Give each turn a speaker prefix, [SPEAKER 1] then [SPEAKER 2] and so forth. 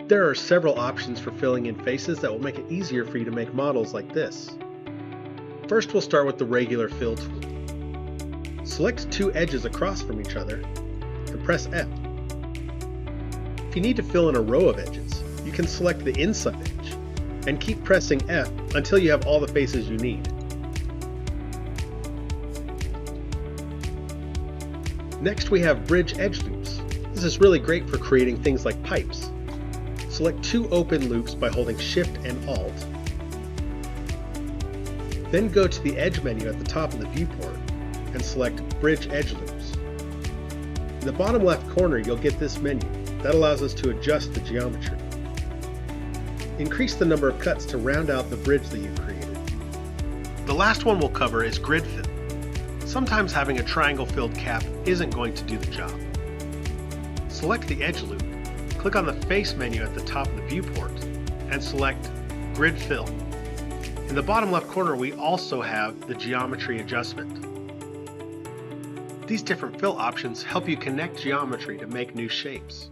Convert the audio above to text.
[SPEAKER 1] There are several options for filling in faces that will make it easier for you to make models like this. First, we'll start with the regular fill tool. Select two edges across from each other and press F. If you need to fill in a row of edges, you can select the inside edge and keep pressing F until you have all the faces you need. Next, we have bridge edge loops. This is really great for creating things like pipes. Select two open loops by holding Shift and Alt. Then go to the Edge menu at the top of the viewport and select Bridge Edge Loops. In the bottom left corner, you'll get this menu that allows us to adjust the geometry. Increase the number of cuts to round out the bridge that you've created. The last one we'll cover is grid fill. Sometimes having a triangle-filled cap isn't going to do the job. Select the edge loop, click on the Face menu at the top of the viewport, and select Grid Fill. In the bottom left corner, we also have the Geometry Adjustment. These different fill options help you connect geometry to make new shapes.